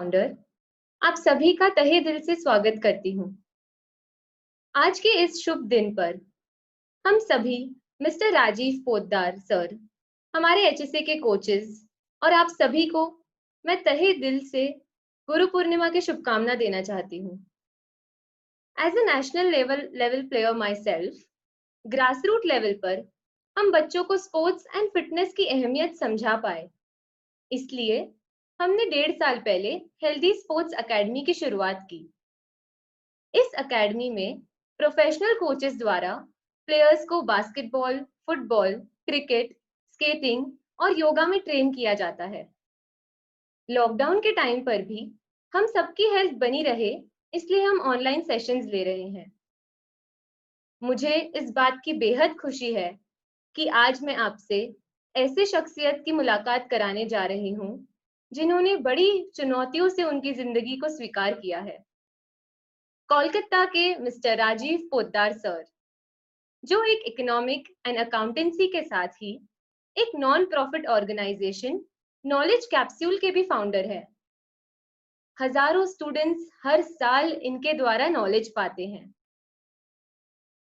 Founder आप सभी का तहे दिल से स्वागत करती हूँ। आज के इस शुभ दिन पर हम सभी मिस्टर राजीव पोद्दार सर, हमारे एचएसए के कोचेस और आप सभी को मैं तहे दिल से गुरु पूर्णिमा की शुभकामना देना चाहती हूँ। As a national level player myself, grassroot level पर हम बच्चों को स्पोर्ट्स एंड फिटनेस की अहमियत समझा पाए, इसलिए हमने 1.5 साल पहले हेल्दी स्पोर्ट्स एकेडमी की शुरुआत की। इस एकेडमी में प्रोफेशनल कोचेस द्वारा प्लेयर्स को बास्केटबॉल, फुटबॉल, क्रिकेट, स्केटिंग और योगा में ट्रेन किया जाता है। लॉकडाउन के टाइम पर भी हम सबकी हेल्थ बनी रहे, इसलिए हम ऑनलाइन सेशंस ले रहे हैं। मुझे इस बात की बेहद खुशी है कि आज मैं आपसे ऐसे शख्सियत की मुलाकात कराने जा रही हूँ जिन्होंने बड़ी चुनौतियों से उनकी जिंदगी को स्वीकार किया है। कोलकाता के मिस्टर राजीव पोद्दार सर, जो एक इकोनॉमिक एंड अकाउंटेंसी के साथ ही एक non profit organisation knowledge capsule के भी फाउंडर है। हजारों स्टूडेंट्स हर साल इनके द्वारा नॉलेज पाते हैं।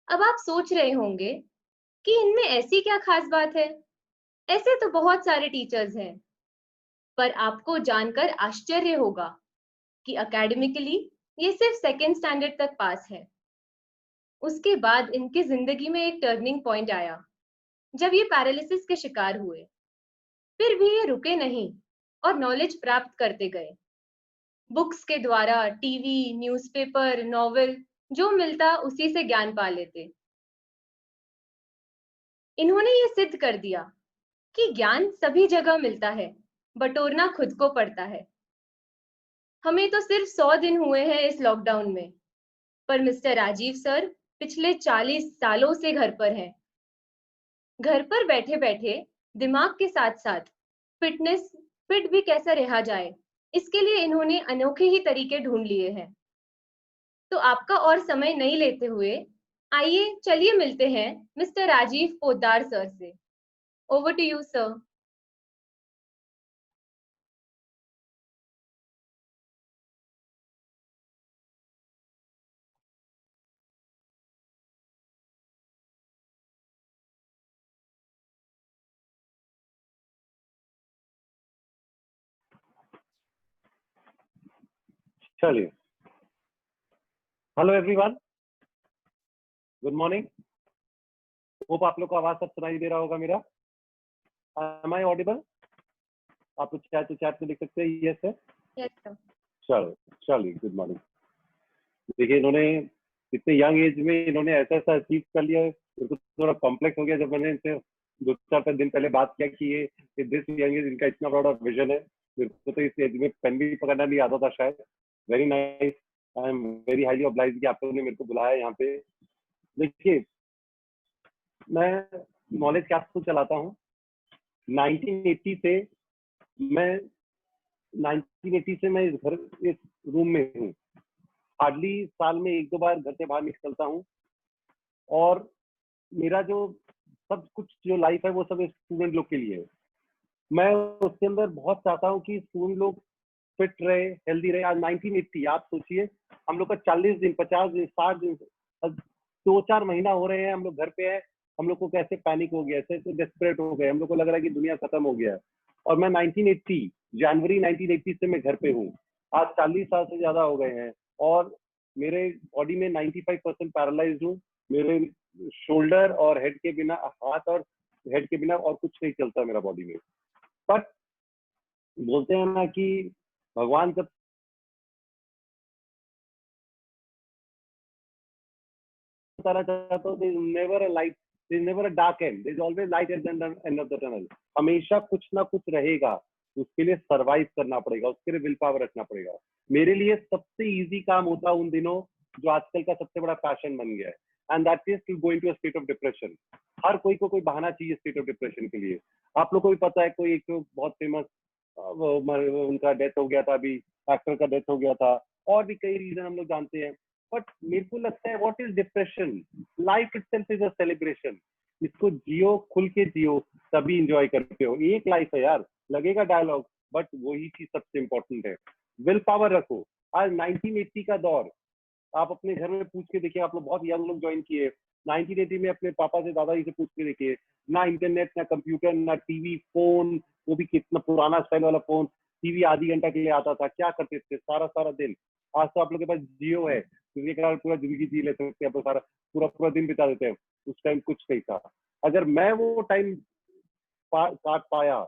अब आप सोच रहे होंगे कि इनमें ऐसी क्या खास बात है? ऐसे तो बहुत सारे टीचर्स हैं, पर आपको जानकर आश्चर्य होगा कि एकेडमिकली ये सिर्फ सेकेंड स्टैंडर्ड तक पास है। उसके बाद इनकी जिंदगी में एक टर्निंग पॉइंट आया जब ये पैरालिसिस के शिकार हुए। फिर भी ये रुके नहीं और नॉलेज प्राप्त करते गए। बुक्स के द्वारा टीवी, न्यूज़पेपर, नॉवेल जो मिलता उसी से ज्ञान पा लेते। इन्होंने ये सिद्ध कर दिया कि ज्ञान सभी जगह मिलता है, बटोरना खुद को पड़ता है। हमें तो सिर्फ 100 दिन हुए हैं इस लॉकडाउन में, पर मिस्टर राजीव सर पिछले 40 सालों से घर पर हैं। घर पर बैठे बैठे दिमाग के साथ साथ फिट भी कैसा रहा जाए, इसके लिए इन्होंने अनोखे ही तरीके ढूंढ लिए हैं। तो आपका और समय नहीं लेते हुए आइए चलिए मिलते हैं मिस्टर राजीव पोद्दार सर से। Over to you sir. चलिए, hello everyone, good morning. Hope आप लोग को आवाज सब सुनाई दे रहा होगा मेरा। Am I audible? आप लोग चैट में लिख सकते हैं यस है। Yes sir. चलो चलिए, गुड मॉर्निंग। देखिए, इन्होंने इतने यंग एज में इन्होंने ऐसा ऐसा अचीव कर लिया, मेरे को थोड़ा कॉम्प्लेक्स हो गया जब मैंने इनसे 2-4 दिन पहले बात किया कि ये दिस यंग एज इनका इतना बड़ा विजन है। मेरे को तो इस एज में पेन भी पकड़ना नहीं आता था शायद। Very nice, I am very highly obliged कि आप लोगों ने मेरे को बुलाया यहाँ पे। देखिए, मैं नॉलेज कैप्सूल चलाता हूँ 1980 से। मैं 1980 से मैं इस रूम में हूँ। हार्डली साल में 1-2 बार घर से बाहर निकलता हूँ, और मेरा जो सब कुछ जो लाइफ है वो सब स्टूडेंट लोग के लिए है। मैं उसके अंदर बहुत चाहता हूँ कि स्टूडेंट लोग फिट रहे, हेल्दी रहे। आज 1980, आप सोचिए, हम लोग का 40 दिन, 50 दिन, 60 दिन, 2-4 महीना हो रहे हैं हम लोग घर पे है। हम लोग को कैसे पैनिक हो गया, ऐसे डेस्परेट हो गए, हम लोग को लग रहा है कि दुनिया खत्म हो गया है। और मैं 1980 जनवरी 1980 से मैं घर पे हूँ। आज 40 साल से ज्यादा हो गए हैं, और मेरे बॉडी में 95% पैरालाइज्ड हूँ। मेरे शोल्डर और हेड के बिना, हाथ और हेड के बिना और कुछ नहीं चलता मेरा बॉडी में। बट बोलते हैं ना कि भगवान जब तारा चाहता तो never a light, never a dark end, there is always light at the end of the tunnel. हमेशा कुछ ना कुछ रहेगा, उसके लिए सरवाइव करना पड़ेगा, उसके लिए विल पावर रखना पड़ेगा। मेरे लिए सबसे इजी काम होता उन दिनों जो आजकल का सबसे बड़ा पैशन बन गया है, and that is to go into a state of depression. हर कोई को कोई बहाना चाहिए स्टेट ऑफ डिप्रेशन के लिए। आप लोग को भी पता है, कोई एक तो बहुत फेमस उनका डेथ हो गया था, अभी एक्टर का डेथ हो गया था, और भी कई रीजन हम लोग जानते हैं। बट मेरे को लगता है what is depression, life itself is a celebration. इसको जियो, खुल के जियो, तभी इंजॉय करते हो। एक लाइफ है यार, लगेगा डायलॉग, बट वही चीज सबसे इंपॉर्टेंट है। विल पावर रखो। आज 1980 का दौर, आप अपने घर में पूछ के देखिए, आप लोग बहुत यंग लोग ज्वाइन किए, 1980 में अपने पापा से दादाजी से पूछ के देखिए, ना इंटरनेट, ना कंप्यूटर, ना टीवी, फोन, वो भी कितना पुराना स्टाइल वाला फोन, टीवी आधी घंटा के लिए आता था, क्या करते थे सारा सारा दिन। आज तो आप लोग के पास जियो है, जिसके कारण पूरा जिंदगी जी लेते हैं, आप लोग सारा पूरा पूरा दिन बिता देते हैं। उस टाइम कुछ नहीं था। अगर मैं वो टाइम काट पाया,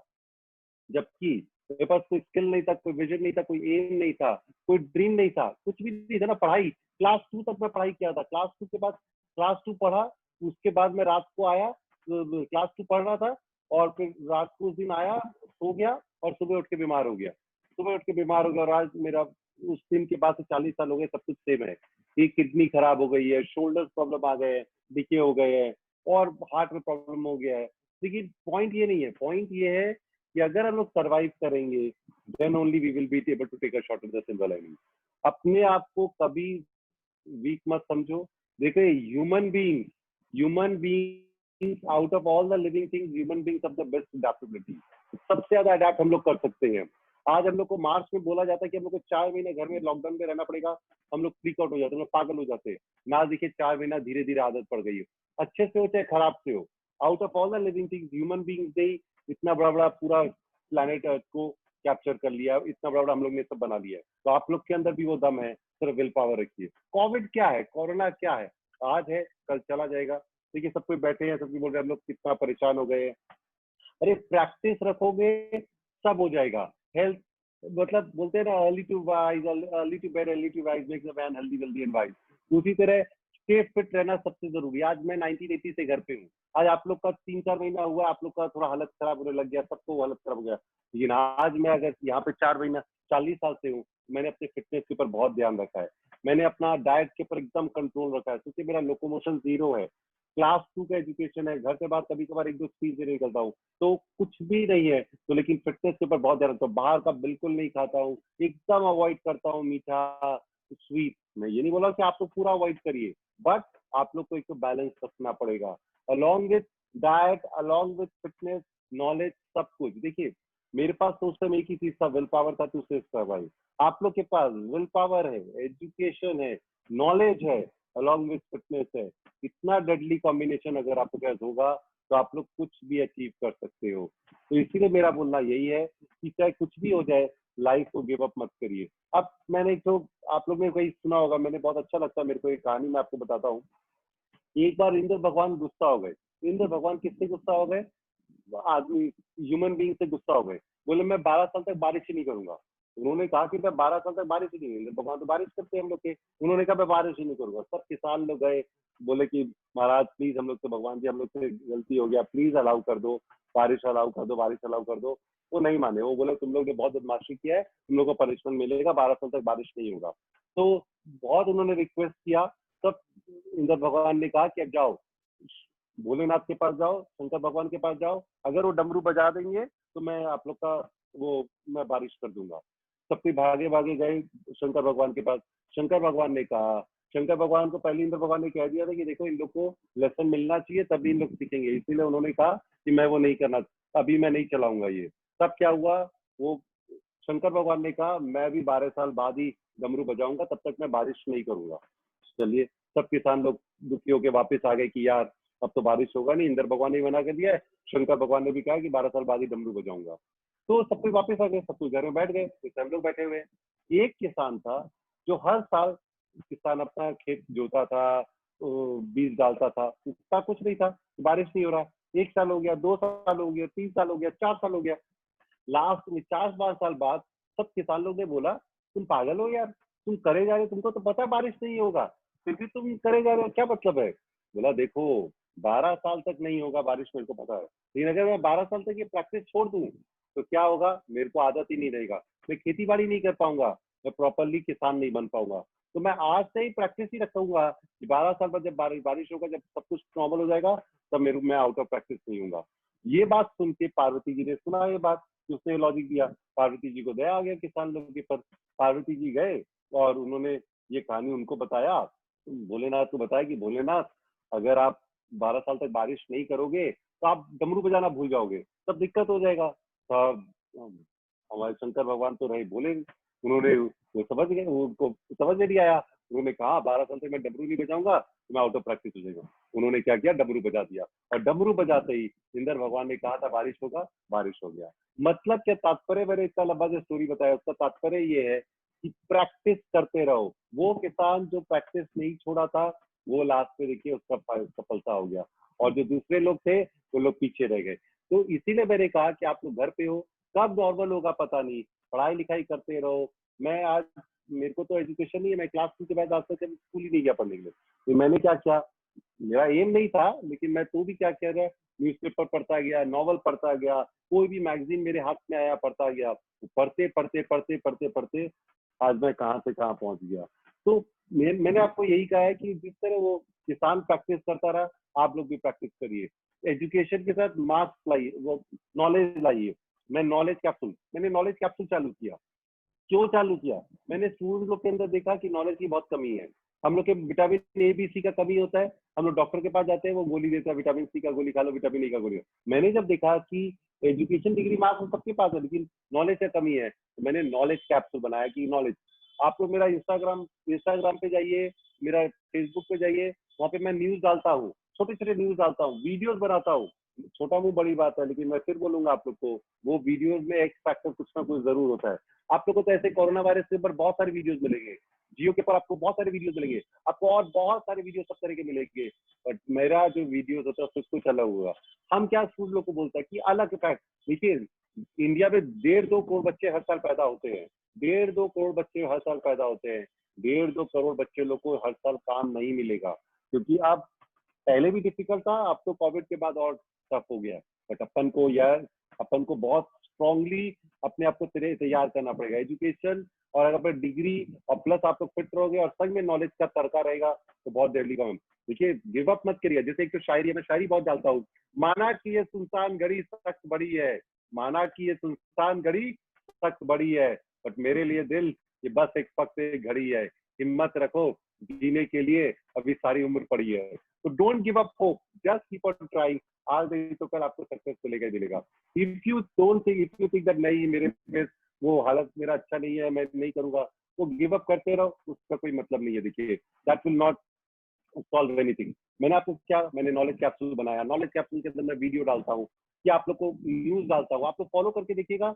जबकि मेरे पास कोई स्किल नहीं था, कोई विजन नहीं था, कोई एम नहीं था, कोई ड्रीम नहीं था, कुछ भी नहीं था ना। पढ़ाई क्लास 2 तक मैं पढ़ाई किया था, क्लास 2 के बाद क्लास 2 पढ़ा, उसके बाद मैं रात को आया, क्लास 2 पढ़ रहा था, और फिर रात को उस दिन आया, सो गया, और सुबह उठ के बीमार हो गया। सुबह उठ के बीमार हो गया, और आज मेरा उस दिन के बाद से 40 साल हो गए, सब कुछ सेम है। एक किडनी खराब हो गई है, शोल्डर प्रॉब्लम आ गए हैं, डिके हो गए हैं, और हार्ट में प्रॉब्लम हो गया है। लेकिन पॉइंट ये नहीं है, पॉइंट ये है कि अगर हम लोग सर्वाइव करेंगे, then only we will be able to take a shot of the silver lining. अपने आप को कभी वीक मत समझो। देखो, human beings out of all the living things, human beings of the best adaptability. सबसे ज्यादा अडेप्ट हम लोग कर सकते हैं। आज हम लोग को मार्च में बोला जाता है कि हम लोग को 4 महीने घर में लॉकडाउन में रहना पड़ेगा, हम लोग फ्रीक आउट हो जाते हैं, हम लोग पागल हो जाते हैं। ना देखिए, 4 महीना धीरे धीरे आदत पड़ गई है, अच्छे से हो चाहे खराब से हो। Out of all the living things, human beings ने इतना बड़ा बड़ा पूरा प्लानट अर्थ को कैप्चर कर लिया, इतना बड़ा बड़ा हम लोग ने सब बना लिया है। तो आप लोग के अंदर भी वो दम है, सिर्फ विल पावर रखिए। कोविड क्या है, कोरोना क्या है, आज है कल चला जाएगा। देखिए, सब कोई बैठे हैं, सबकी बोल रहे हैं हम लोग कितना परेशान हो गए हैं। अरे प्रैक्टिस रखोगे, सब हो जाएगा। हेल्थ, मतलब बोलते हैं ना, early to wise, early to bed, early to wise makes a man healthy, wealthy and wise. उसी तरह स्टे फिट रहना सबसे जरूरी है। आज मैं 1980 से घर पे हूँ, आज आप लोग का 3-4 महीना हुआ, आप लोग का थोड़ा हालत खराब होने लग गया, सबको हालत खराब हो गया। लेकिन आज मैं अगर यहाँ पे 4 महीना 40 साल से हूँ, मैंने अपने फिटनेस के ऊपर बहुत ध्यान रखा है, मैंने अपना डाइट के ऊपर एकदम कंट्रोल रखा है, क्योंकि मेरा लोकोमोशन जीरो है, क्लास 2 का एजुकेशन है, घर से बाहर कभी कभार 1-2 स्पीच देने निकलता हूँ, तो कुछ भी नहीं है। तो लेकिन फिटनेस के ऊपर बहुत ध्यान रखता हूँ, बाहर का बिल्कुल नहीं खाता हूँ, एकदम अवॉइड करता हूँ मीठा स्वीट। मैं ये नहीं बोला कि आप लोग पूरा अवॉइड करिए, बट आप लोग को एक तो बैलेंस रखना पड़ेगा, along with diet, along with fitness, knowledge, सब कुछ। देखिए, मेरे पास तो उस समय एक ही चीज था, विल पावर था, टू सेव सर्वाइव। आप लोग के पास विल पावर है, एजुकेशन है, नॉलेज है, अलॉन्ग विथ फिटनेस है। इतना डेडली कॉम्बिनेशन अगर आपके पास होगा, तो आप लोग कुछ भी अचीव कर सकते हो। तो इसीलिए मेरा बोलना यही है कि चाहे कुछ भी हो जाए, लाइफ को गिव अप मत करिए। अब मैंने तो, आप लोग ने कहीं सुना होगा, मैंने बहुत अच्छा लगता है मेरे को, एक कहानी मैं आपको बताता हूँ। एक बार इंद्र भगवान गुस्सा हो गए। इंद्र भगवान किससे गुस्सा हो गए? आदमी, ह्यूमन बीइंग से गुस्सा हो गए। बोले मैं 12 साल तक बारिश ही नहीं करूंगा। उन्होंने कहा कि मैं 12 साल तक बारिश ही नहीं, इंद्र भगवान तो बारिश करते हैं हम लोग के। उन्होंने कहा मैं बारिश ही नहीं करूंगा। सब किसान लोग गए, बोले कि महाराज प्लीज, हम लोग से, भगवान जी हम लोग से गलती हो गया, प्लीज अलाउ कर दो, बारिश अलाउ कर दो, बारिश अलाउ कर दो। वो नहीं माने, वो बोले तुम लोग ने बहुत बदमाशी किया है, तुम लोग को पनिशमेंट मिलेगा, 12 साल तक बारिश नहीं होगा। तो बहुत उन्होंने रिक्वेस्ट किया, तब इंद्र भगवान ने कहा कि अब जाओ, भोलेनाथ के पास जाओ, शंकर भगवान के पास जाओ, अगर वो डमरू बजा देंगे तो मैं आप लोग का वो, मैं बारिश कर दूंगा। सब कोई भागे भागे गए शंकर भगवान के पास। शंकर भगवान ने कहा, शंकर भगवान को पहले इंद्र भगवान ने कह दिया था कि देखो, इन लोग को लेसन मिलना चाहिए, तभी इन लोग सीखेंगे, इसीलिए उन्होंने कहा कि मैं वो नहीं करना, अभी मैं नहीं चलाऊंगा ये। तब क्या हुआ, वो शंकर भगवान ने कहा मैं भी 12 साल बाद ही डमरू बजाऊंगा, तब तक मैं बारिश नहीं करूंगा। चलिए, सब किसान लोग दुखी होकर वापस आ गए कि यार अब तो बारिश होगा नहीं, इंद्र भगवान ने मना कर दिया है, शंकर भगवान ने भी कहा कि 12 साल बाद ही डमरू बजाऊंगा। तो सब कोई वापस आ गए, सब कोई घर में बैठ गए, सब लोग बैठे हुए हैं। एक किसान था जो हर साल, किसान अपना खेत जोता था, बीज डालता था, उसका कुछ नहीं था, बारिश नहीं हो रहा। 1 साल हो गया, 2 साल हो गया, 3 साल हो गया, 4 साल हो गया। लास्ट में 4-5 साल बाद सब किसान लोग ने बोला तुम पागल हो यार, तुम करे जा रहे हो, तुमको तो पता है बारिश नहीं होगा, फिर भी तुम करे जा रहे हो, क्या मतलब है? बोला देखो, 12 साल तक नहीं होगा बारिश, मेरे को पता है, लेकिन अगर मैं 12 साल तक ये प्रैक्टिस छोड़ दूं तो क्या होगा, मेरे को आदत ही नहीं रहेगा, मैं खेती बाड़ी नहीं कर पाऊंगा, मैं प्रॉपरली किसान नहीं बन पाऊंगा। तो मैं आज से ही प्रैक्टिस ही रखूंगा कि 12 साल बाद जब बारिश होगा, जब सब कुछ नॉर्मल हो जाएगा, तब मेरे मैं आउट ऑफ प्रैक्टिस नहीं हूँ। ये बात सुन के पार्वती जी ने सुना, ये बात, उसने लॉजिक दिया, पार्वती जी को दया आ गया किसान लोगों के पर। पार्वती जी गए और उन्होंने ये कहानी उनको बताया, भोलेनाथ को बताया कि भोलेनाथ, अगर आप 12 साल तक बारिश नहीं करोगे तो आप डमरू बजाना भूल जाओगे, तब दिक्कत हो जाएगा। तब हमारे शंकर भगवान तो रहे बोले, उन्होंने वो समझ गए, वो उनको समझ में नहीं आया। उन्होंने कहा 12 साल तक मैं डमरू नहीं बजाऊंगा तो मैं आउट ऑफ प्रैक्टिस हो जाएगा। उन्होंने क्या किया, डमरू बजा दिया, और डमरू बजाते ही इंद्र भगवान ने कहा था बारिश होगा, बारिश हो गया। मतलब क्या तात्पर्य, मैंने इतना लंबा जो स्टोरी बताया उसका तात्पर्य ये है कि प्रैक्टिस करते रहो। वो किसान जो प्रैक्टिस नहीं छोड़ा था वो लास्ट में देखिए उसका सफलता हो गया, और जो दूसरे लोग थे वो लोग पीछे रह गए। तो इसीलिए मैंने कहा कि आप लोग घर पे हो, कब नॉर्मल होगा पता नहीं, पढ़ाई लिखाई करते रहो। मैं आज, मेरे को तो एजुकेशन नहीं है, मैं क्लास 2 के बाद आज तक स्कूल ही नहीं गया पढ़ने के लिए। तो मैंने क्या किया, मेरा एम नहीं था, लेकिन मैं तो भी क्या किया था, न्यूज़पेपर पढ़ता गया, नॉवल पढ़ता गया, कोई भी मैगजीन मेरे हाथ में आया पढ़ता गया, पढ़ते पढ़ते पढ़ते पढ़ते पढ़ते आज मैं कहाँ से कहाँ पहुंच गया। तो मैंने आपको यही कहा है कि जिस तरह वो किसान प्रैक्टिस करता रहा, आप लोग भी प्रैक्टिस करिए। एजुकेशन के साथ मार्क्स लाइए, वो नॉलेज लाइए। मैंने नॉलेज कैप्सूल चालू किया। क्यों चालू किया, मैंने स्टूडेंट लोग के अंदर देखा कि नॉलेज की बहुत कमी है। हम लोग के विटामिन ए बी सी का कमी होता है, हम लोग डॉक्टर के पास जाते हैं, वो गोली देता है, विटामिन सी का गोली खा लो, विटामिन ए का गोली। मैंने जब देखा कि एजुकेशन डिग्री मार्क्स तो सबके पास है लेकिन नॉलेज का कमी है, तो मैंने नॉलेज कैप्सूल बनाया कि नॉलेज। आप लोग मेरा इंस्टाग्राम पे जाइए, मेरा फेसबुक पे जाइए, वहाँ पे मैं न्यूज डालता हूँ, छोटे छोटे न्यूज डालता हूँ, वीडियोज बनाता हूँ। छोटा मुंह बड़ी बात है, लेकिन मैं फिर बोलूंगा आप लोग को, वो वीडियोज में एक्स फैक्टर कुछ ना कुछ जरूर होता है। आप लोगों को तो ऐसे कोरोना वायरस के ऊपर बहुत सारे वीडियोस मिलेंगे, जियो के ऊपर आपको बहुत सारे वीडियोस मिलेंगे, आपको और बहुत सारे वीडियो सब तरह के मिलेंगे। बट मेरा जो वीडियोस होता है उससे कुछ अलग हुआ। हम क्या स्कूल लोग को बोलता है कि अलग फैक्ट। देखिए, इंडिया में 1.5-2 करोड़ बच्चे हर साल पैदा होते हैं, 1.5-2 करोड़ बच्चे हर साल पैदा होते हैं। 1.5-2 करोड़ बच्चे लोग को हर साल काम नहीं मिलेगा, क्योंकि आप पहले भी डिफिकल्ट था, अब तो कोविड के बाद और टफ हो गया। बट अपन को बहुत स्ट्रांगली अपने आप को तैयार करना पड़ेगा। एजुकेशन और अगर आप डिग्री और प्लस आप लोग फिट रहोगे और संग में नॉलेज का तड़का रहेगा तो बहुत डेडली काम। देखिए, गिव अप मत करिए। जैसे एक तो शायरी है, मैं शायरी बहुत डालता हूँ। माना कि ये सुनसान घड़ी सख्त बड़ी है, माना कि ये सुनसान घड़ी सख्त बड़ी है, बट मेरे लिए दिल ये बस एक फक्त एक घड़ी है। हिम्मत रखो, जीने के लिए अभी सारी उम्र पड़ी है। तो don't give up hope, just keep on trying. आज नहीं तो कल आपको सक्सेस मिलेगा ही मिलेगा। इफ यू थिंक दैट नहीं, मेरे में वो हालत मेरा अच्छा नहीं है, मैं नहीं करूंगा, वो गिव अप करते रहो, उसका कोई मतलब नहीं है। देखिए, that will not solve anything. मैंने नॉलेज कैप्सूल बनाया। नॉलेज कैप्सूल के अंदर मैं वीडियो डालता हूँ, कि आप लोग को न्यूज डालता हूँ, आप लोग फॉलो करके देखिएगा।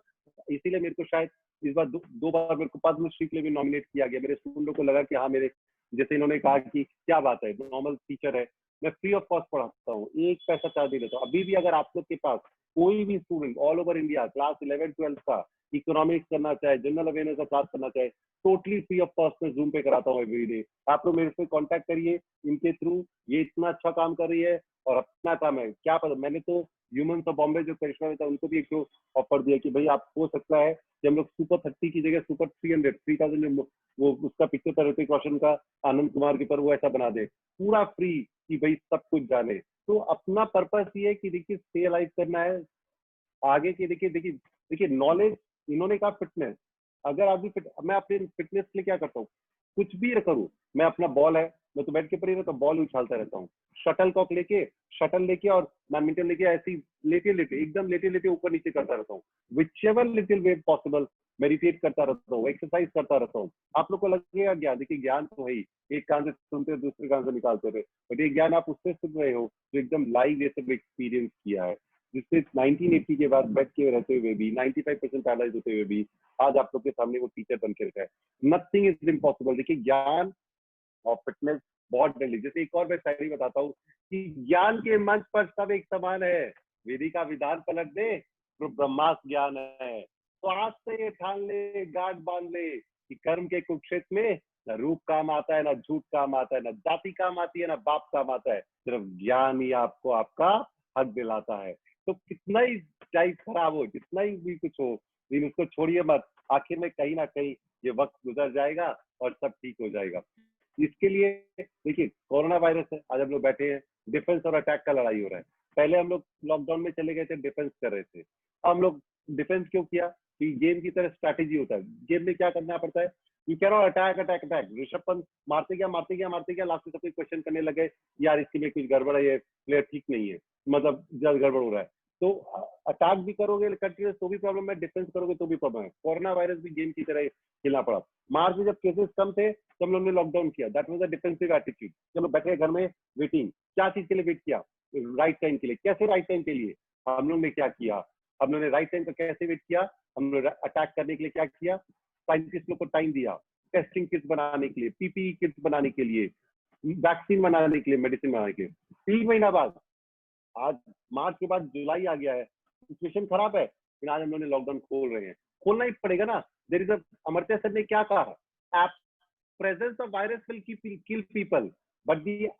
इसीलिए मेरे को शायद इस बार दो बार मेरे को पद्मश्री के लिए भी नॉमिनेट किया गया। मेरे स्टूडेंटों को लगा कि हाँ, मेरे जैसे इन्होंने कहा कि क्या बात है, नॉर्मल टीचर है, मैं फ्री ऑफ कॉस्ट पढ़ाता हूँ, एक पैसा चार्ज नहीं लेता हूँ। अभी भी अगर आप लोग के पास कोई भी student all over India class 11-12 का इकोनॉमिक्स करना चाहे, जनरल अवेयरनेस का क्लास करना चाहे, टोटली फ्री ऑफ कॉस्ट में जूम पे कराता हूँ एवरी डे। आप लोग मेरे से कांटेक्ट करिए, इनके थ्रू। ये इतना अच्छा काम कर रही है और अपना काम है, क्या पता। मैंने तो ह्यूमन्स ऑफ बॉम्बे जो करिश्मा में था, उनको भी एक ऑफर दिया कि भाई आप हो सकता है कि हम लोग सुपर 30 की जगह सुपर 300 वो उसका पिक्चर था ऋतिक रोशन का, आनंद कुमार के पर, वो ऐसा बना दे पूरा फ्री, कि भाई सब कुछ जाने। तो अपना पर्पस ये है कि देखिए स्टे लाइफ करना है आगे की। देखिए देखिए देखिए नॉलेज, इन्होंने कहा फिटनेस। अगर आप भी मैं अपने फिटनेस के लिए क्या करता हूँ, कुछ भी करूँ, मैं अपना बॉल है, मैं तो बेड के ऊपर ही रहता हूँ, बॉल उछालता रहता हूँ, शटल लेके और बैडमिंटन लेके ऐसी लेटे लेटे एकदम लेटे लेटे ऊपर नीचे करता रहता हूँ। Which ever little way possible, meditate करता रहता हूँ, एक्सरसाइज करता रहता हूँ। आप लोग को लगेगा ज्ञान, देखिए ज्ञान तो है ही, एक कान से सुनते हो दूसरे कान से निकालते रहे, बट ये ज्ञान आप उससे सुन रहे हो जो एकदम लाइव ये सब एक्सपीरियंस किया है, जिससे 1980 के बाद बेड के रहते हुए भी, 95% पैरालाइज होते हुए भी आज आप लोग के सामने वो टीचर बन के रखा है। Nothing is impossible. देखिए, ज्ञान और फिटनेस बहुत डेडली। जैसे एक और मैं शायरी बताता हूँ कि ज्ञान के मंच पर सब एक समान है, विधि का विधान पलट दे तो ब्रह्मास्त्र ज्ञान है। तो आज से ये ठान ले, गांठ बांध ले कि कर्म के कुरुक्षेत्र में न रूप काम आता है, ना झूठ काम आता है, ना जाति काम आती है, ना बाप काम आता है, सिर्फ ज्ञान ही आपको आपका हक दिलाता है। तो कितना ही टाइप खराब हो, जितना ही भी कुछ हो, लेकिन उसको छोड़िए मत। आखिर में कहीं ना कहीं ये वक्त गुजर जाएगा और सब ठीक हो जाएगा। इसके लिए देखिए, कोरोना वायरस है, आज हम लोग बैठे हैं, डिफेंस और अटैक का लड़ाई हो रहा है। पहले हम लोग लॉकडाउन में चले गए थे, डिफेंस कर रहे थे। हम लोग डिफेंस क्यों किया, कि गेम की तरह स्ट्रैटेजी होता है। गेम में क्या करना पड़ता है, you can not attack attack attack. Rishabh Pant मारते गया मारते गया मारते गया, लास्ट में सब कोई क्वेश्चन करने लगे, यार इसके लिए कुछ गड़बड़ है, ये प्लेयर ठीक नहीं है, मतलब जल्द गड़बड़ हो रहा है। तो अटैक भी करोगे कंटिन्यूस तो भी प्रॉब्लम है, डिफेंस करोगे तो भी प्रॉब्लम है। कोरोना वायरस भी गेम की तरह खेलना पड़ा। मार्च में जब केसेस कम थे तो हम लोगों ने लॉकडाउन किया, that was a defensive attitude. चलो बैठे घर में वेटिंग, क्या चीज के लिए वेट किया? राइट टाइम के लिए। कैसे राइट टाइम के लिए? हम लोग ने क्या किया? हम लोग ने राइट टाइम का कैसे वेट किया? हम लोग अटैक करने के लिए क्या किया? साइंटिस्ट लोग को टाइम दिया, टेस्टिंग किट्स बनाने के लिए, पीपीई किट्स बनाने के लिए, वैक्सीन बनाने के लिए, मेडिसिन बनाने के लिए। 3 महीना बाद, आज मार्च के बाद जुलाई आ गया है, सिचुएशन खराब है, फिर आज हम लोग ने लॉकडाउन खोल रहे हैं। खोलना ही पड़ेगा ना। देयर इज अमर्त्य सेन ने क्या कहा? आप presence of virus will kill people, but the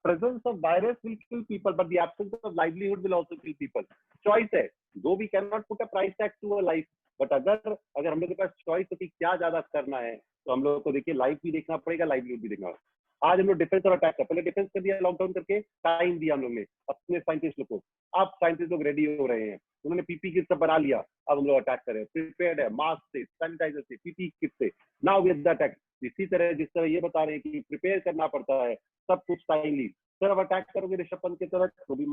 presence of virus will kill people, but the absence of livelihood will also kill people. Choice है, though we cannot put a price tag to a life, but अगर हम लोग के पास choice है कि क्या ज्यादा करना है, तो हम लोग को देखिए लाइफ भी देखना पड़ेगा, लाइवलीहुड भी देखना पड़ेगा। आज हम लोग डिफेंस और अटैक कर, पहले डिफेंस कर दिया लॉकडाउन करके, टाइम दिया हम लोग ने अपने साइंटिस्ट लोग को। अब साइंटिस्ट लोग रेडी हो रहे हैं, उन्होंने पीपी किट सब बना लिया, अब हम लोग अटैक कर रहे हैं, प्रिपेयर्ड है, मास्क से, सैनिटाइजर से, पीपी किट से। नाउ विद द अटैक, इसी तरह जिस तरह ये बता रहे हैं कि प्रिपेयर करना पड़ता है सब कुछ टाइमली। सिर्फ अटैक करोगे ऋषभ पंत की तरह तो भी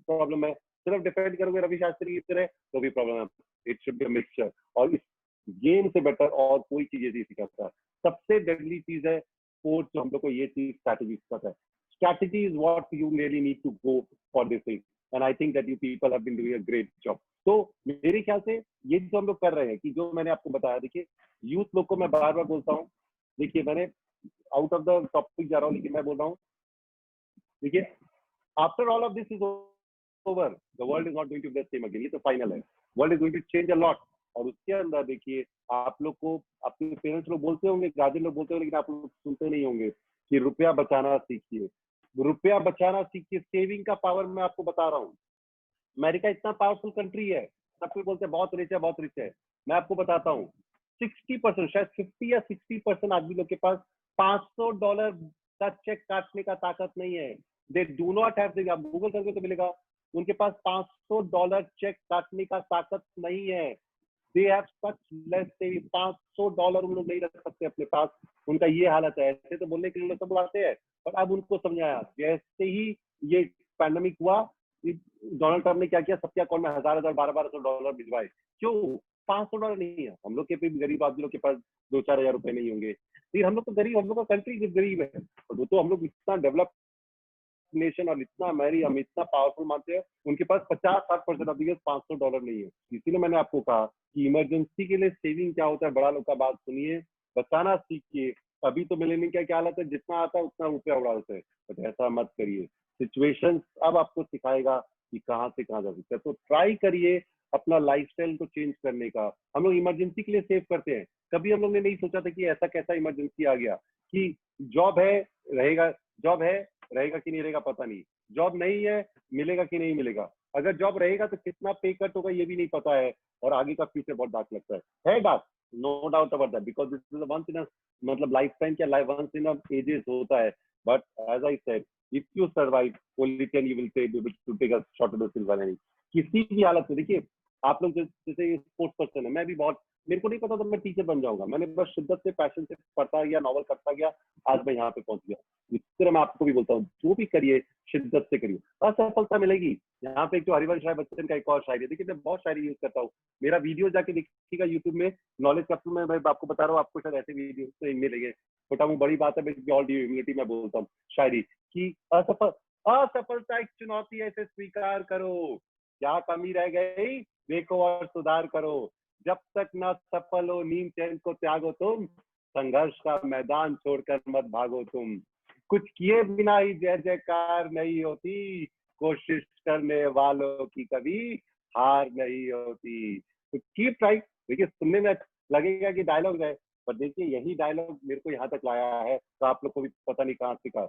प्रॉब्लम है, सिर्फ डिफेंड करोगे रवि शास्त्री की तरह तो भी प्रॉब्लम है। इट शुड बी मिक्सचर, और इस गेम से बेटर और कोई चीज नहीं सिखाता। सबसे डेडली चीज है स्पोर्ट्स, जो हम लोग को ये चीज स्ट्रैटेजी सिखाता है। Strategy is what you really need to go for this thing, and I think that you people have been doing a great job. तो मेरे ख्याल से ये जो हम लोग कर रहे हैं, कि जो मैंने आपको बताया, देखिए यूथ लोग को मैं बार बार बोलता हूँ, देखिए मैंने आउट ऑफ द टॉपिक जा रहा हूँ, लेकिन मैं बोल रहा हूँ, देखिए after all of this is over, the world is not going to be the same again, ये तो फाइनल है। World is going to change a lot, और उसके अंदर देखिए आप लोग को आपके पेरेंट्स लोग बोलते होंगे, गार्जियन लोग बोलते होंगे, लेकिन आप लोग सुनते नहीं होंगे कि रुपया बचाना सीखिए, रुपया बचाना सीखिए। सेविंग का पावर मैं आपको बता रहा हूँ। अमेरिका इतना पावरफुल कंट्री है, सब कोई बोलते हैं बहुत रिच है, बहुत रिच है। मैं आपको बताता हूँ, 60%, शायद 50 या 60% आदमी लोग के पास $500 का चेक काटने का ताकत नहीं है। दे डू नॉट हैव, आप गूगल करके तो मिलेगा, उनके पास $500 चेक काटने का ताकत नहीं है। They have such less saving, $500 उन लोग नहीं रख सकते अपने पास, उनका ये हालत है। ऐसे तो बोलने के लिए सब बुलाते हैं, पर अब उनको समझाया। जैसे ही ये पैंडेमिक हुआ, डोनाल्ड ट्रम्प ने क्या किया, सबके अकाउंट में $1000, $1200 भिजवाए। क्यों? $500 नहीं है। हम लोग के गरीब आदमी लोग के पास 2-4 हजार रुपए नहीं होंगे, फिर हम लोग तो गरीब, हम लोग का कंट्री गरीब है, वो तो हम लोग इतना डेवलप नेशन और इतना हम इतना पावरफुल मानते हैं, उनके पास 50-60% ऑफ द $500 नहीं है। इसीलिए मैंने आपको कहा कि इमरजेंसी के लिए सेविंग क्या होता है। बड़ा लोग का बात सुनिए, बचाना सीखिए। अभी तो मिलेनियम का क्या हालत है, जितना आता है उतना रुपया उड़ाते हैं, बट ऐसा मत करिए। सिचुएशन अब आपको सिखाएगा कि कहाँ से कहाँ जा सकते हैं, तो ट्राई करिए अपना लाइफस्टाइल को चेंज करने का। हम लोग इमरजेंसी के लिए सेव करते हैं, कभी हम लोग ने नहीं सोचा था कि ऐसा कैसा इमरजेंसी आ गया कि जॉब है रहेगा, जॉब है रहेगा कि नहीं रहेगा पता नहीं, जॉब नहीं है मिलेगा कि नहीं मिलेगा, अगर जॉब रहेगा तो कितना पे कट होगा ये भी नहीं पता है, और आगे का फ्यूचर बहुत डार्क लगता है dark, no doubt about that, because this is once in मतलब लाइफ टाइम क्या लाइफ वंस इन एजेस होता है। But as I said, if you survive only can you will to take a shot of the silver lining. किसी भी हालत में देखिए, आप लोग जैसे स्पोर्ट्स पर्सन है, मैं भी बहुत, मेरे को नहीं पता था मैं टीचर बन जाऊंगा, मैंने बस शिद्दत से पैशन से पढ़ता गया, नॉवल करता गया, आज मैं यहाँ पे पहुंच गया। इस तरह मैं आपको भी बोलता हूँ, जो भी करिए शिद्दत से करिए, असफलता मिलेगी। यहाँ पे एक जो हरिवंश राय बच्चन का एक और शायरी है, देखिए मैं बहुत शायरी यूज करता हूँ, मेरा वीडियो जाके देखिएगा यूट्यूब में, नॉलेज कैप्सूल में मैं आपको बता रहा हूँ, आपको शायद ऐसे वीडियो तो मिलेंगे, छोटा वो बड़ी बात है, ऑल ड्यू ह्यूमिलिटी मैं बोलता हूँ शायरी की, असफलता एक चुनौती है, इसे स्वीकार करो, क्या कमी रह गई देखो और सुधार करो, जब तक न सफल हो नींद चैन को त्यागो तुम, संघर्ष का मैदान छोड़कर मत भागो तुम, कुछ किए बिना ही जय जयकार नहीं होती, कोशिश करने वालों की कभी हार नहीं होती। तो कीप ट्राई। देखिए सुनने में लगेगा कि डायलॉग है, पर देखिए यही डायलॉग मेरे को यहाँ तक लाया है, तो आप लोग को भी पता नहीं कहाँ से कहा।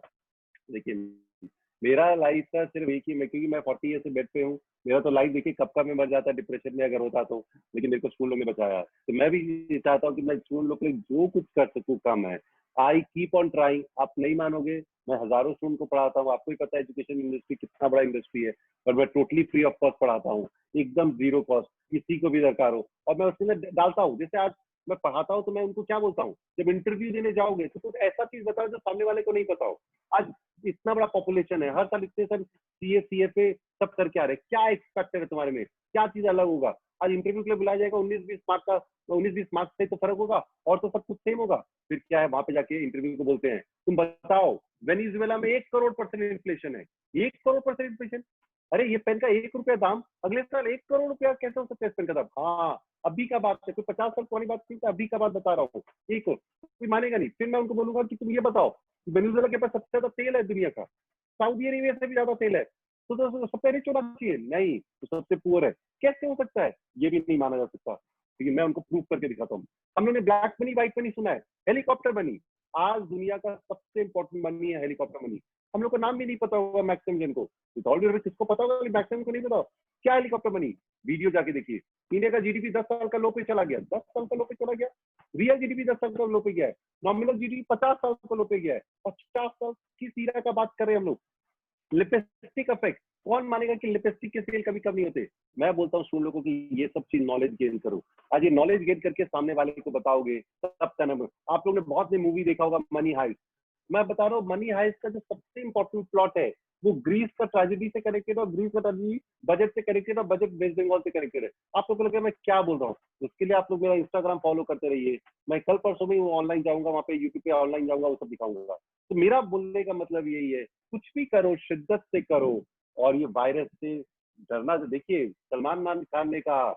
देखिए मेरा लाइफ था सिर्फ एक ही, मैं क्योंकि मैं 40 ईयर से बेड पे हूँ, मेरा तो लाइफ देखिए कब का मैं मर जाता डिप्रेशन में अगर होता तो, लेकिन मेरे को स्कूल लोग ने बचाया। तो मैं भी चाहता हूँ कि मैं स्कूल लोग के लिए जो कुछ कर सकूँ कम है। I keep on trying. आप नहीं मानोगे, मैं हजारों स्टूडेंट को पढ़ाता हूँ, आपको ही पता है एजुकेशन इंडस्ट्री कितना बड़ा इंडस्ट्री है, पर मैं टोटली फ्री ऑफ कॉस्ट पढ़ाता हूँ, एकदम जीरो कॉस्ट, किसी को भी दरकार हो, और मैं उसमें डालता हूँ। जैसे आज मैं पढ़ाता हूँ तो मैं उनको क्या बोलता हूँ, जब इंटरव्यू देने जाओगे तो कुछ ऐसा चीज बताओ जो सामने वाले को नहीं पता हो। आज इतना बड़ा पॉपुलेशन है, हर साल इतने सारे सीए सीएफए सब करके आ रहे हैं, क्या एक्सपेक्ट है तुम्हारे में, क्या चीज अलग होगा? आज इंटरव्यू के लिए बुलाया जाएगा, 19-20 मार्क्स का, 19-20 मार्क्स से तो फर्क होगा, और तो सब कुछ सेम होगा। फिर क्या है, वहां पे जाके इंटरव्यू को बोलते हैं तुम बताओ वेनेजुएला में 1 करोड़% इन्फ्लेशन है, 1 करोड़% इन्फ्लेशन। अरे ये पेन का 1 रुपया दाम, अगले साल 1 करोड़ रुपया कैसे हो सकता है इस पेन का दाम? हाँ अभी का बात है, कोई 50 साल पुरानी बात नहीं, अभी का बात बता रहा हूँ। एक कोई मानेगा नहीं। फिर मैं उनको बोलूंगा कि तुम ये बताओ, वेनेजुएला के पास सबसे ज्यादा तेल है दुनिया का, सऊदी अरेबिया से भी ज्यादा तेल है, तो सबसे रिच होना चाहिए, नहीं तो सबसे पुअर है, कैसे हो सकता है? ये भी नहीं माना जा सकता, लेकिन मैं उनको प्रूव करके दिखाता हूँ। हम लोगों ने ब्लैक मनी व्हाइट मनी सुना है, हेलीकॉप्टर मनी आज दुनिया का सबसे इंपॉर्टेंट मनी है, हेलीकॉप्टर मनी। हम लोग को नाम भी नहीं पता होगा मैक्सिमम जन को, ऑलरेडी किसको पता होगा, मैक्सिमम को नहीं पता क्या हेलीकॉप्टर मनी। वीडियो जाके देखिए, इंडिया का जीडीपी 10 साल का लो पे चला गया, 10 साल का लो पे चला गया, रियल जीडीपी 10 साल का लो पे गया है, नॉमिनल जीडीपी 50 साल का लो पे गया है, 50 साल की सीरा का बात कर रहे हैं हम लोग। लिपस्टिक इफेक्ट, कौन मानेगा कि लिपस्टिक के सेल कभी कम नहीं होते? मैं बोलता हूँ स्टूडेंट लोगों को कि ये सब चीज नॉलेज गेन करो। आज ये नॉलेज गेन करके सामने वाले को बताओगे तब का नंबर। आप लोगों ने बहुत से मूवी देखा होगा मनी हाइस्ट, मैं बता रहा हूँ मनी हाइस्ट का जो सबसे इंपॉर्टेंट प्लॉट है वो ग्रीस का ट्रेजेडी से कनेक्टेड, और ग्रीस का ट्रेजेडी बजट से कनेक्टेड, और बजट वेस्ट बंगाल से कनेक्टेड है। आप लोग को लगे मैं क्या बोल रहा हूँ, उसके लिए आप लोग मेरा इंस्टाग्राम फॉलो करते रहिए। मैं कल परसों में ऑनलाइन जाऊंगा, वहाँ पे यूट्यूब पे ऑनलाइन जाऊंगा, वो सब दिखाऊंगा। तो मेरा बोलने का मतलब यही है, कुछ भी करो शिद्दत से करो, और ये वायरस से डरना। देखिए सलमान खान ने कहा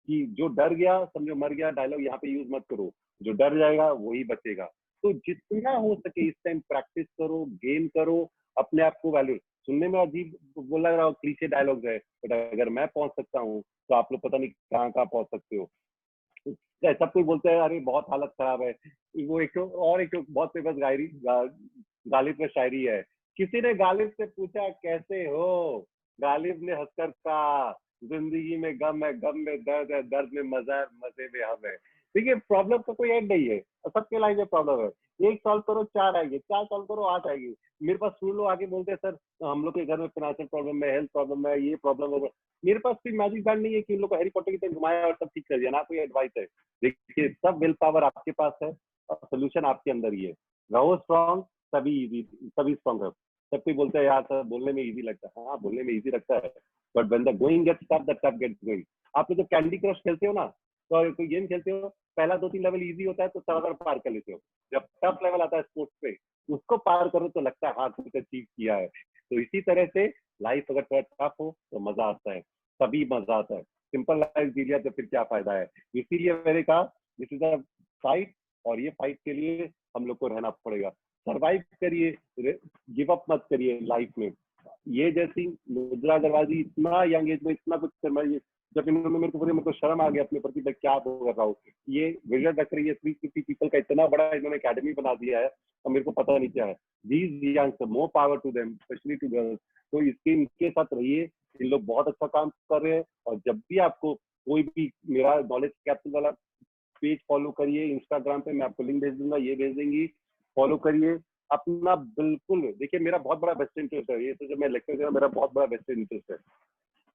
कि जो डर गया समझो मर गया, डायलॉग यहाँ पे यूज मत करो, जो डर जाएगा वही बचेगा। तो जितना हो सके इस टाइम प्रैक्टिस करो, गेम करो, अपने आप को वैल्यू। सुनने में अजीब बोला रहा हूँ, क्लीशे डायलॉग्स है, बट अगर मैं पहुंच सकता हूँ तो आप लोग पता नहीं कहाँ कहाँ पहुंच सकते हो। सब कोई बोलते हैं अरे बहुत हालत खराब है। वो एक बहुत फेमस गालिब में शायरी है, किसी ने गालिब से पूछा कैसे हो, गालिब ने हंसकर कहा जिंदगी में गम है, गम में दर्द है, दर्द में मजा है, मजे में हम है। देखिए प्रॉब्लम का कोई एंड नहीं है, सबके लाइफ में प्रॉब्लम है। एक सॉल्व करो 4 आएंगे, 4 सॉल्व करो 8 आएंगे। मेरे पास सुन लो आगे बोलते हैं सर हम लोग के घर में फाइनेंशियल प्रॉब्लम है, हेल्थ प्रॉब्लम है, ये प्रॉब्लम है। मेरे पास कोई मैजिक बैंड नहीं है कि उन लोग को हैरी पॉटर की तरह घुमाया और सब ठीक कर दिया, ना कोई एडवाइस है। देखिए सब विल पावर आपके पास है और सोल्यूशन आपके अंदर ही है। रहो स्ट्रॉन्ग, सभी स्ट्रॉन्ग है। सब कोई बोलते हैं यार सर बोलने में इजी लगता है, हाँ बोलने में इजी लगता है, but when the going gets tough the tough gets going. आप लोग जब कैंडी क्रश खेलते हो ना, तो कोई गेम खेलते हो, पहला 2-3 लेवल इजी होता है तो सरवर पार कर लेते हो। जब टफ लेवल आता है स्पोर्ट्स पे, उसको पार करो तो लगता है हाँ कुछ अचीव किया है। तो इसी तरह से लाइफ अगर थोड़ा टफ हो तो मजा आता है, तभी मजा आता है। सिंपल लाइफ जी लिया तो फिर क्या फायदा है। इसीलिए मैंने कहा दिस इज अ फाइट, और ये फाइट के लिए हम लोग को रहना पड़ेगा। सर्वाइव करिए, गिव अप मत करिए लाइफ में। ये जैसी मुद्रा अग्रवाल जी इतना यंग एज में इतना कुछ कर, जब इन्होंने मेरे को शर्म आ गया अपने प्रति, मैं क्या बोल रहा हूँ। ये विजन रख रही है 350 पीपल का, इतना बड़ा इन्होंने अकेडमी बना दिया है और मेरे को पता नहीं क्या है। These youngs, more power to them, specially to girls. तो इनके साथ रहिए, इन लोग बहुत अच्छा काम कर रहे हैं। और जब भी आपको कोई भी मेरा नॉलेज कैप्सूल वाला पेज फॉलो करिए इंस्टाग्राम पे, मैं आपको लिंक भेज दूंगा, ये भेज देंगी, फॉलो करिए अपना। बिल्कुल देखिए मेरा बहुत बड़ा बेस्ट इंटरेस्ट है, ये तो जब मैं लेक्चर दे रहा हूँ मेरा बहुत बड़ा बेस्ट इंटरेस्ट है,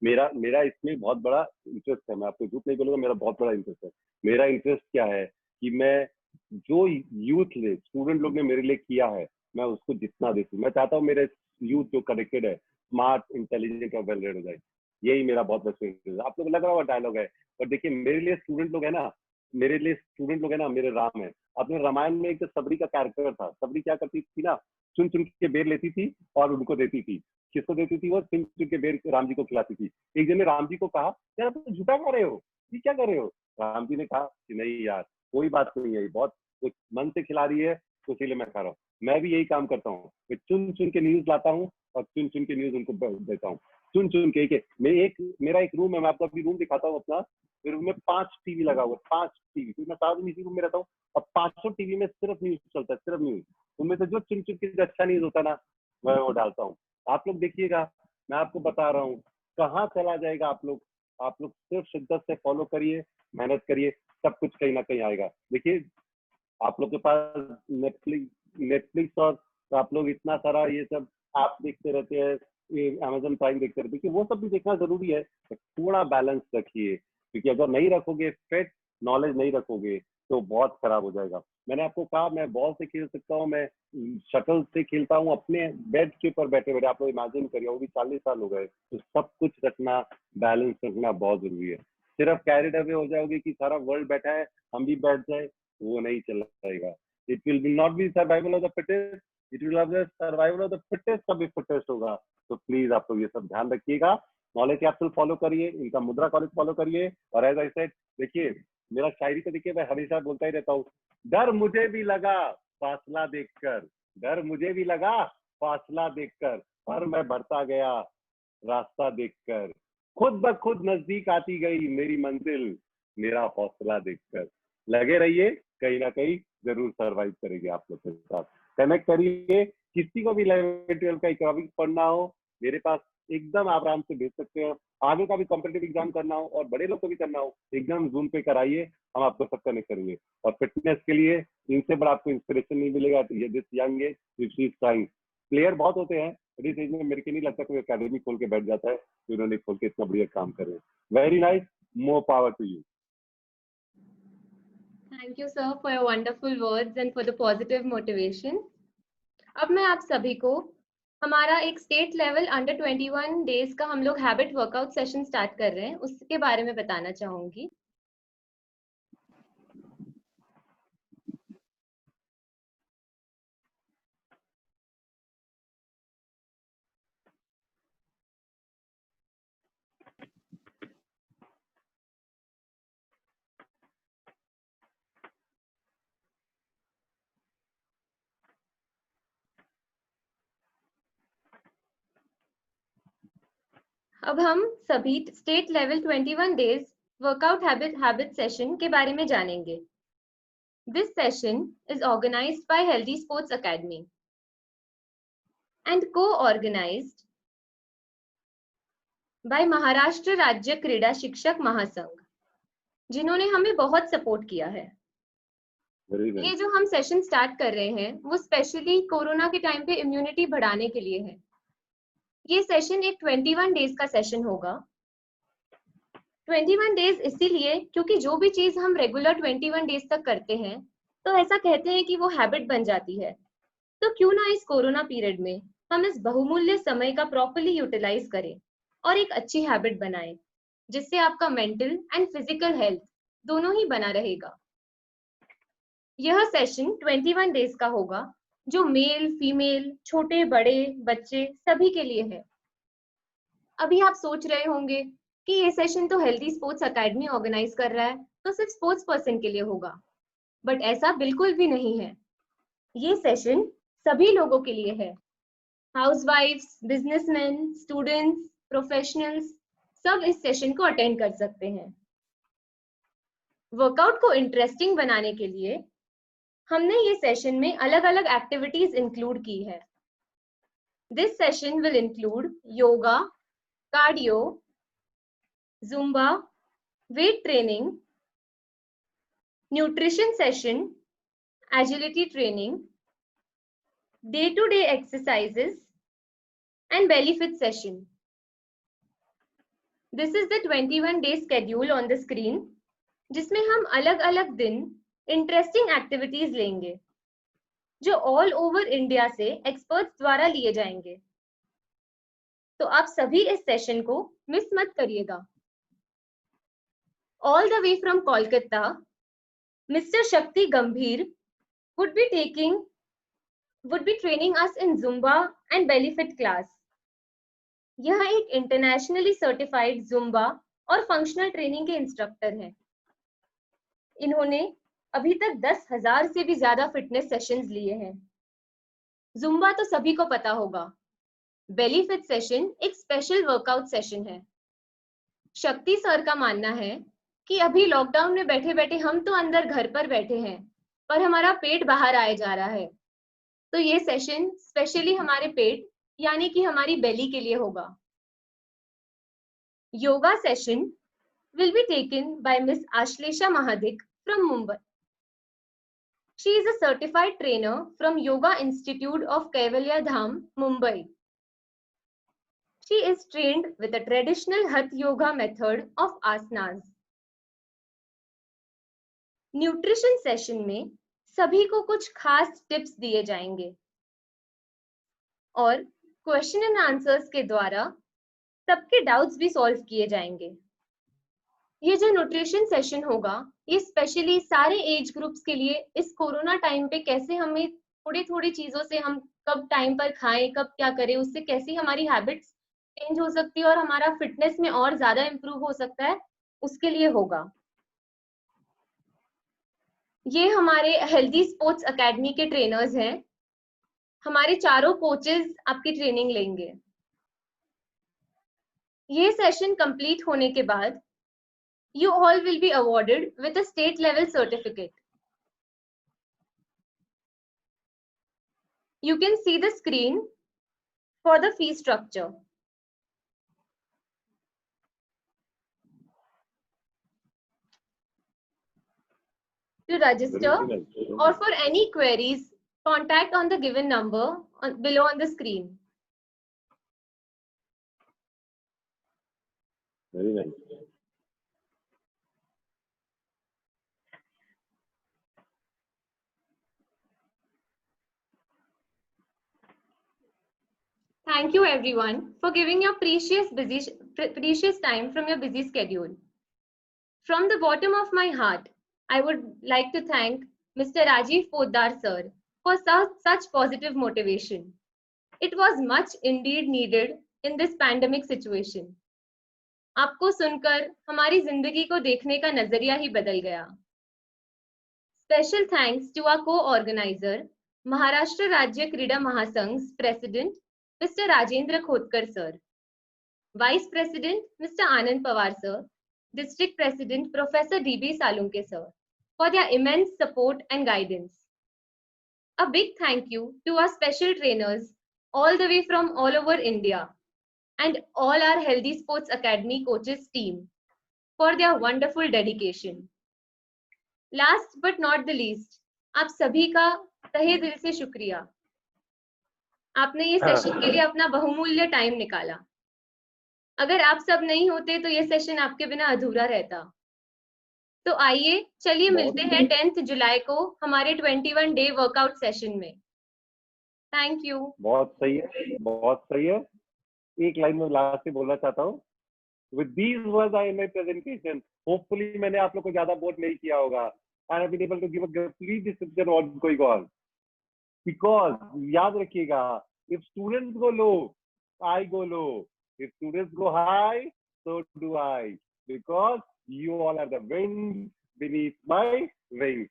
मेरा मेरा इसमें बहुत बड़ा इंटरेस्ट है। मैं आपको झूठ नहीं बोलूंगा, मेरा बहुत बड़ा इंटरेस्ट है। मेरा इंटरेस्ट क्या है कि मैं जो यूथ ने स्टूडेंट लोग ने मेरे लिए किया है मैं उसको जितना दे सकूं। मैं चाहता हूँ मेरे यूथ जो कनेक्टेड है स्मार्ट इंटेलिजेंट और वेल रेड हो जाए, यही मेरा बहुत बेस्ट इंटरेस्ट है। आप लोग लग रहा हुआ डायलॉग है, पर देखिए मेरे लिए स्टूडेंट लोग है ना, मेरे राम है। अपने रामायण में एक सबरी का कैरेक्टर था, सबरी क्या करती थी ना, चुन चुन के बेर लेती थी और उनको देती थी। किसको देती थी वो? चुन चुन के बेर राम जी को खिलाती थी। एक दिन ने राम जी को कहा यार तुम झूठा खा रहे हो, ये क्या कर रहे हो? राम जी ने कहा कि नहीं यार कोई बात नहीं है, बहुत कुछ मन से खिला रही है तो इसीलिए मैं खा रहा हूँ। मैं भी यही काम करता हूँ, मैं चुन चुन के न्यूज लाता हूँ और चुन चुन के न्यूज उनको देता हूँ। चुन चुन के मेरा एक रूम है, मैं आपको अभी रूम दिखाता हूँ अपना। मेरे रूम में 5 टीवी लगा हुआ, 5 टीवी, क्योंकि मैं 7 दिन इसी रूम में रहता हूँ। अब 500 टीवी में सिर्फ न्यूज चलता है, सिर्फ न्यूज। उनमें से जो चुन चुन के अच्छा न्यूज होता है ना मैं वो डालता हूँ। आप लोग देखिएगा, मैं आपको बता रहा हूँ कहाँ चला जाएगा आप लोग सिर्फ शिद्दत से फॉलो करिए, मेहनत करिए, सब कुछ कहीं ना कहीं आएगा। देखिए आप लोग के पास नेटफ्लिक्स और तो आप लोग इतना सारा ये सब ऐप देखते रहते हैं, ये अमेजन प्राइम देखते रहते हैं, कि वो सब भी देखना जरूरी है, तो थोड़ा बैलेंस रखिए। क्योंकि अगर नहीं रखोगे फिट, नॉलेज नहीं रखोगे तो बहुत खराब हो जाएगा। मैंने आपको कहा मैं बॉल से खेल सकता हूँ, मैं शटल से खेलता हूँ, अपने बेड के ऊपर बैठे बैठे। आप लोग इमेजिन करिए, वो भी 40 साल हो गए। तो सब कुछ रखना, बैलेंस रखना बहुत जरूरी है। सिर्फ कैरिड अवे हो जाओगे कि सारा वर्ल्ड बैठा है, हम भी बैठ जाए, वो नहीं चल पाएगा। It will not be survival of the fittest, it will be survival of the fittest का भी फिटेस्ट होगा। तो प्लीज आप लोग ये सब ध्यान रखिएगा। नॉलेज कैप्सूल फॉलो करिए, इनका मुद्रा कॉलेज फॉलो करिए। और एज आई सेड, देखिए मेरा शायरी तो देखिए मैं हमेशा बोलता ही रहता हूँ, डर मुझे भी लगा फासला देखकर, डर मुझे भी लगा फासला देखकर, पर मैं बढ़ता गया रास्ता देखकर, खुद ब खुद नजदीक आती गई मेरी मंजिल, मेरा हौसला देखकर। लगे रहिए, कहीं ना कहीं जरूर सरवाइव करेंगे आप लोग के साथ। कनेक्ट करिए, किसी को भी 11-12 का इकोनॉमिक्स पढ़ना हो, मेरे पास एकदम आप आराम से भेज सकते हैं। आगे का भी कॉम्पिटेटिव एग्जाम करना हो और बड़े लोग को भी करना हो, एकदम जूम पे कराइए, हम आपको सब कनेक्ट करेंगे। और फिटनेस के लिए इनसे बड़ा आपको इंस्पिरेशन नहीं मिलेगा। तो ये this young age if she is trying. Player बहुत होते हैं, इस एज में मेरे को नहीं लगता कोई अकेडमी खोल के बैठ जाता है, तो इन्होंने खोल के इतना बढ़िया काम कर रहे हैं। Very nice, more power to you. Thank you, sir, for your wonderful words and for the positive motivation. अब मैं आप सभी को हमारा एक स्टेट लेवल अंडर 21 डेज का हम लोग हैबिट वर्कआउट सेशन स्टार्ट कर रहे हैं, उसके बारे में बताना चाहूंगी। अब हम सभी state level 21 days workout habit session के बारे में जानेंगे। This session is organised by healthy sports academy and co-organized by Maharashtra Rajya Krida शिक्षक महासंघ, जिन्होंने हमें बहुत सपोर्ट किया है। ये जो हम सेशन स्टार्ट कर रहे हैं वो स्पेशली कोरोना के टाइम पे इम्यूनिटी बढ़ाने के लिए है। ये सेशन एक 21 डेज का सेशन होगा। 21 डेज इसीलिए क्योंकि जो भी चीज हम रेगुलर 21 डेज तक करते हैं तो ऐसा कहते हैं कि वो हैबिट बन जाती है। तो क्यों ना इस कोरोना पीरियड में हम इस बहुमूल्य समय का प्रॉपर्ली यूटिलाइज करें और एक अच्छी हैबिट बनाएं, जिससे आपका मेंटल एंड फिजिकल हेल्थ दोनों ही बना रहेगा। यह सेशन 21 डेज का होगा, जो मेल फीमेल छोटे बड़े बच्चे सभी के लिए है। अभी आप सोच रहे होंगे कि ये सेशन तो हेल्दी स्पोर्ट्स एकेडमी ऑर्गेनाइज कर रहा है, तो सिर्फ स्पोर्ट्स पर्सन के लिए होगा, बट ऐसा बिल्कुल भी नहीं है। ये सेशन सभी लोगों के लिए है। हाउसवाइफ्स, बिजनेसमैन, स्टूडेंट्स, प्रोफेशनल्स सब इस सेशन को अटेंड कर सकते हैं। वर्कआउट को इंटरेस्टिंग बनाने के लिए हमने ये सेशन में अलग अलग एक्टिविटीज इंक्लूड की है। This session will include yoga, cardio, Zumba, weight training, nutrition session, agility training, day-to-day exercises, and belly fit session. This is the 21-day schedule on the screen, जिसमें हम अलग-अलग दिन इंटरेस्टिंग एक्टिविटीज लेंगे, जो ऑल ओवर इंडिया से experts द्वारा लिए जाएंगे। तो आप सभी इस सेशन को मिस मत करिएगा। All the way from Kolkata, Mr. Shakti Gambhir would be training us in Zumba and belly fit class. यह एक इंटरनेशनली सर्टिफाइड जुम्बा और फंक्शनल ट्रेनिंग के इंस्ट्रक्टर हैं। इन्होंने अभी तक 10,000 से भी ज्यादा फिटनेस सेशंस लिए हैं। जुम्बा तो सभी को पता होगा। बेली फिट सेशन एक स्पेशल वर्कआउट सेशन है। शक्ति सर का मानना है कि अभी लॉकडाउन में बैठे बैठे हम तो अंदर घर पर बैठे हैं, पर हमारा पेट बाहर आए जा रहा है। तो ये सेशन स्पेशली हमारे पेट यानी कि हमारी बेली के लिए होगा। Yoga session will be taken by Miss Ashlesha Mahadik from Mumbai. She is a certified trainer from Yoga Institute of Kaivalya Dham, Mumbai. She is trained with a traditional Hatha Yoga method of asanas. Nutrition session में सभी को कुछ खास tips दिए जाएंगे और question and answers के द्वारा सबके डाउट्स भी सॉल्व किए जाएंगे। ये जो न्यूट्रिशन सेशन होगा, ये स्पेशली सारे एज ग्रुप्स के लिए इस कोरोना टाइम पे कैसे हमें थोड़ी थोड़ी चीजों से हम कब टाइम पर खाएं, कब क्या करें, उससे कैसी हमारी हैबिट्स चेंज हो सकती है और हमारा फिटनेस में और ज्यादा इंप्रूव हो सकता है, उसके लिए होगा। ये हमारे हेल्दी स्पोर्ट्स एकेडमी के ट्रेनर्स हैं। हमारे चारों कोचेस आपकी ट्रेनिंग लेंगे। ये सेशन कंप्लीट होने के बाद you all will be awarded with a state level certificate. You can see the screen for the fee structure. To register or for any queries, contact on the given number below on the screen. Very nice. Thank you everyone for giving your precious time from your busy schedule. From the bottom of my heart, I would like to thank Mr. Rajiv Poddar sir for such positive motivation. It was much indeed needed in this pandemic situation. आपको सुनकर हमारी जिंदगी को देखने का नजरिया ही बदल गया। Special thanks to our co-organiser, Maharashtra Rajya Krida Mahasangh president mister Rajendra Khotkar sir, vice president mister Anand Pawar sir, district president professor DB Salunke sir for their immense support and guidance. A big thank you to our special trainers all the way from all over India and all our Healthy Sports Academy coaches team for their wonderful dedication. Last but not the least, आप सभी का तहे दिल से शुक्रिया। आपने ये session के लिए अपना बहुमूल्य टाइम निकाला। अगर आप सब नहीं होते तो ये सेशन आपके बिना अधूरा रहता। तो आइए चलिए मिलते हैं 10th जुलाई को हमारे 21 डे वर्कआउट सेशन में। Thank you. बहुत सही है, बहुत सही है। एक लाइन में लास्ट में बोलना चाहता हूँ, with these words I end my presentation. Hopefully मैंने आप लोग को ज्यादा बोर नहीं किया होगा and I've been able to give a complete description of what's going on. Because याद रखिएगा, if students go low, I go low. If students go high, so do I. Because you all are the wind beneath my wings.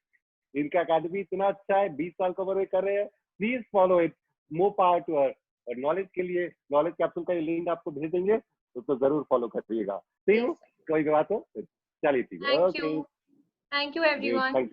इनका academy इतना अच्छा है, 20 साल cover कर रहे हैं। Please follow it, more power to her. और knowledge के लिए नॉलेज कैप्सूल का लिंक आपको भेज देंगे, उसको जरूर फॉलो करिएगा। कोई बात हो, चलिए ठीक है। Thank you everyone.